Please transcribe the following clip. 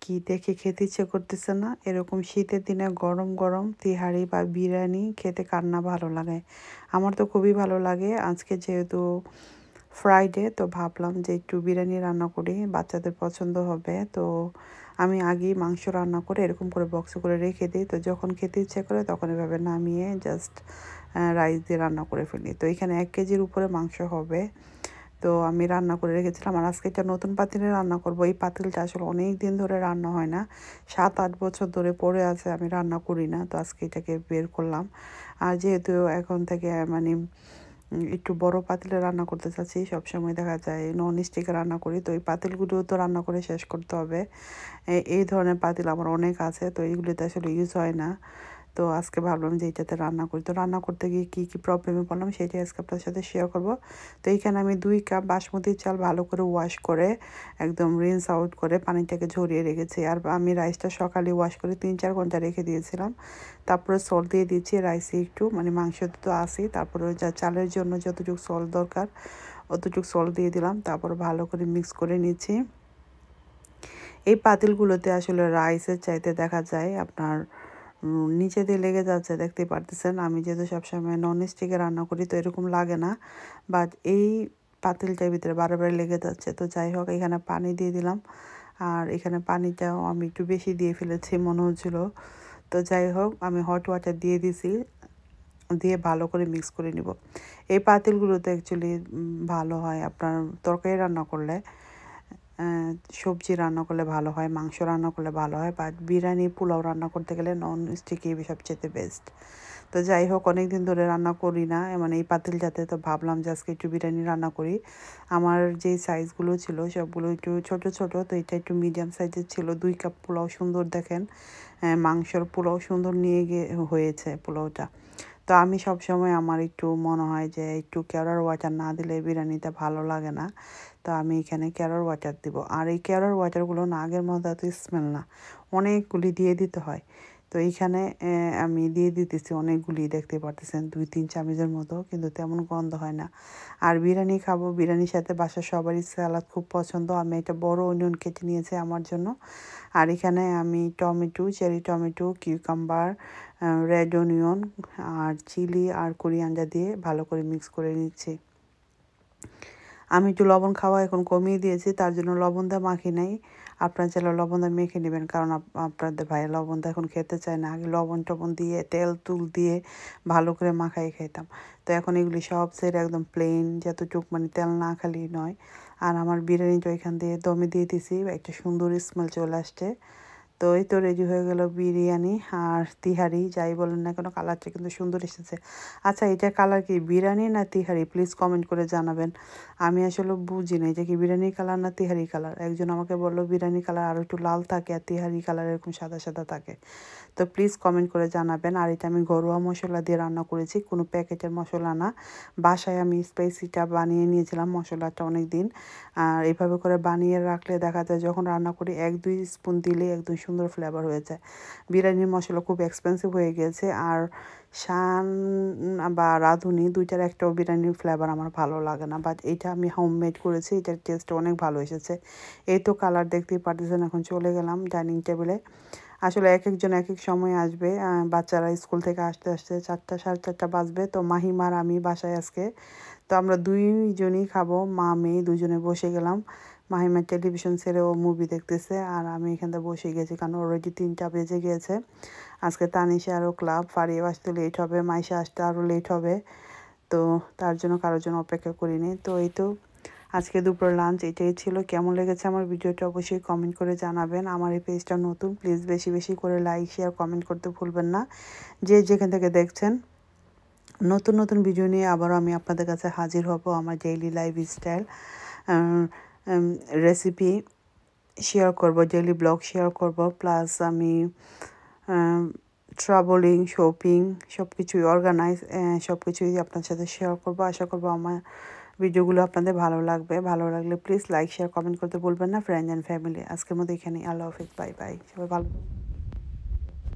কি দেখে খেতে ইচ্ছে করতেছে না? এরকম শীতের দিনে গরম গরম তিহারি বা বিরিয়ানি খেতে কার না ভালো লাগে? আমার তো খুবই ভালো লাগে। আজকে যেহেতু ফ্রাইডে, তো ভাবলাম যে একটু বিরিয়ানি রান্না করি, বাচ্চাদের পছন্দ হবে। তো আমি আগেই মাংস রান্না করে এরকম করে বক্সে করে রেখে দিই। তো যখন খেতে ইচ্ছে করে তখন এভাবে নামিয়ে জাস্ট রাইস দিয়ে রান্না করে ফেলি। তো এখানে 1 কেজির উপরে মাংস হবে। তো আমি রান্না করে রেখেছিলাম। আর আজকে একটা নতুন পাতিলে রান্না করব। এই পাতিলটা আসলে অনেক দিন ধরে রান্না হয় না, 7-8 বছর ধরে পড়ে আছে, আমি রান্না করি না। তো আজকে এটাকে বের করলাম। আর যেহেতু এখন থেকে মানে একটু বড় পাতিলে রান্না করতে চাচ্ছি, সবসময় দেখা যায় নন স্টিকে রান্না করি। তো এই পাতিলগুলো তো রান্না করে শেষ করতে হবে। এই ধরনের পাতিল আমার অনেক আছে, তো এইগুলিতে আসলে ইউজ হয় না। তো আজকে ভাবলাম যে এইটাতে রান্না করি। তো রান্না করতে গিয়ে কী কী প্রবলেমে পড়লাম সেটাই আজকে আপনার সাথে শেয়ার করব। তো এইখানে আমি 2 কাপ বাসমতি চাল ভালো করে ওয়াশ করে একদম রিন্স আউট করে পানিটাকে ঝরিয়ে রেখেছি। আর আমি রাইসটা সকালে ওয়াশ করে 3-4 ঘন্টা রেখে দিয়েছিলাম। তারপরে সল্ট দিয়ে দিচ্ছি রাইসে একটু, মানে মাংসতে তো আসি, তারপরে যা চালের জন্য যতটুকু সল্ট দরকার অতটুকু সল্ট দিয়ে দিলাম। তারপর ভালো করে মিক্স করে নিচ্ছি। এই পাতিলগুলোতে আসলে রাইসের চাইতে দেখা যায় আপনার নিচে দিয়ে লেগে যাচ্ছে, দেখতেই পারতেছেন। আমি যেহেতু সবসময় নন স্টিকে রান্না করি তো এরকম লাগে না, বাট এই পাতিলটার ভিতরে বারবার লেগে যাচ্ছে। তো যাই হোক, এখানে পানি দিয়ে দিলাম। আর এখানে পানিটাও আমি একটু বেশি দিয়ে ফেলেছি মনে হচ্ছিলো। তো যাই হোক, আমি হট ওয়াটার দিয়ে দিছি, দিয়ে ভালো করে মিক্স করে নিব। এই পাতিলগুলোতে অ্যাকচুয়ালি ভালো হয় আপনার তরকারি রান্না করলে, সবজি রান্না করলে ভালো হয়, মাংস রান্না করলে ভালো হয়, বাট বিরিয়ানি পোলাও রান্না করতে গেলে নন স্টিকই সবচেয়ে বেস্ট। তো যাই হোক, অনেক দিন ধরে রান্না করি না মানে এই পাতিলটাতে, তো ভাবলাম যে আজকে একটু বিরিয়ানি রান্না করি। আমার যেই সাইজগুলো ছিল সবগুলো একটু ছোট ছোট, তো এটা একটু মিডিয়াম সাইজের ছিল। 2 কাপ পোলাও সুন্দর দেখেন, মাংসর পোলাও সুন্দর নিয়ে গিয়ে হয়েছে পোলাওটা। তো আমি সবসময় আমার একটু মনে হয় যে একটু কেওড়ার ওয়াটার না দিলে বিরিয়ানিটা ভালো লাগে না। তো আমি এখানে কেওড়ার ওয়াটার দিব। আর এই কেওড়ার ওয়াটারগুলো না আগের মতো এত স্মেল না, অনেকগুলি দিয়ে দিতে হয়। তো এইখানে আমি দিয়ে দিতেছি অনেকগুলি, দেখতে পারতেছেন 2-3 চামচের মতো, কিন্তু তেমন গন্ধ হয় না। আর বিরিয়ানি খাবো, বিরিয়ানির সাথে বাসার সবারই স্যালাড খুব পছন্দ। আমি একটা বড় অনিয়ন কেটে নিয়েছি আমার জন্য। আর এখানে আমি tomato, cherry tomato, cucumber, red onion আর চিলি আর কোরিয়ান্ডার দিয়ে ভালো করে মিক্স করে নিচ্ছি। আমি একটু লবণ খাওয়া এখন কমিয়ে দিয়েছি, তার জন্য লবণটা মাখি নাই। আপনার চাইলে লবণটা মেখে নেবেন, কারণ আপনাদের ভাই লবণটা এখন খেতে চায় না। আগে লবণ টবণ দিয়ে তেল তুল দিয়ে ভালো করে মাখাই খাইতাম। তো এখন এগুলি সব সেরে একদম প্লেন, যতটুক মানে তেল না খালি নয়। আর আমার বিরিয়ানিটা এখান দিয়ে দমে দিয়ে দিছি, একটা সুন্দর স্মেল চলে আসছে। তো এই তো রেডি হয়ে গেল বিরিয়ানি আর তিহারি, যাই বলেন না কেন, কালারটা কিন্তু সুন্দর এসেছে। আচ্ছা, এটা কালার কি বিরিয়ানি না তিহারি প্লিজ কমেন্ট করে জানাবেন। আমি আসলে বুঝি না এটা কি বিরিয়ানি কালার না তিহারি কালার। একজন আমাকে বললো বিরিয়ানি কালার আরও একটু লাল থাকে আর তিহারি কালার এরকম সাদা সাদা থাকে। তো প্লিজ কমেন্ট করে জানাবেন। আর এটা আমি ঘরোয়া মশলা দিয়ে রান্না করেছি, কোনো প্যাকেটের মশলা না। বাসায় আমি স্পাইসিটা বানিয়ে নিয়েছিলাম মশলাটা অনেক দিন। আর এভাবে করে বানিয়ে রাখলে দেখা যায় যখন রান্না করি 1-2 স্পুন দিলেই একদম সুন্দর ফ্লেভার হয়ে যায়। বিরিয়ানির মশলা খুব এক্সপেন্সিভ হয়ে গিয়েছে। আর শান বা রাঁধুনি দুইটার একটাও বিরিয়ানির ফ্লেভার আমার ভালো লাগে না, বাট এইটা আমি হোমমেড করেছি, এটার টেস্ট অনেক ভালো এসেছে। এই তো কালার দেখতেই পারতেছেন। এখন চলে গেলাম ডাইনিং টেবিলে। আসলে এক একজন এক এক সময় আসবে, বাচ্চারা স্কুল থেকে আসতে আসতে 4টা 4:30 বাজবে। তো মাহিমার আমি বাসায় আজকে, তো আমরা দুইজনই খাবো, মা মেয়ে দুজনে বসে গেলাম। মাহিমার টেলিভিশন ছেড়ে ও মুভি দেখতেছে, আর আমি এখানে বসে গেছি কারণ অলরেডি 3টা বেজে গিয়েছে। আজকে তানিশা আরও ক্লাব, ফারিয়াও আসতে লেট হবে, মাইশা আসতে আরও লেট হবে। তো তার জন্য কারোর জন্য অপেক্ষা করিনি। তো এই তো আজকে দুপুর লাঞ্চ এটাই ছিল। কেমন লেগেছে আমার ভিডিওটা অবশ্যই কমেন্ট করে জানাবেন। আমার এই পেজটা নতুন, প্লিজ বেশি বেশি করে লাইক শেয়ার কমেন্ট করতে ভুলবেন না। যে যেখান থেকে দেখছেন, নতুন নতুন ভিডিও নিয়ে আবারও আমি আপনাদের কাছে হাজির হব। আমার ডেইলি লাইফস্টাইল রেসিপি শেয়ার করব, ডেইলি ব্লগ শেয়ার করব, প্লাস আমি ট্রাভেলিং, শপিং সব কিছুই অর্গানাইজ সব কিছুই আপনার সাথে শেয়ার করব। আশা করব আমার ভিডিওগুলো আপনাদের ভালো লাগবে। ভালো লাগলে প্লিজ লাইক শেয়ার কমেন্ট করতে ভুলবেন না। ফ্রেন্ডস অ্যান্ড ফ্যামিলি, আজকের মতো এখানেই। আল্লাহ হাফিজ, বাই বাই, সবাই ভালো।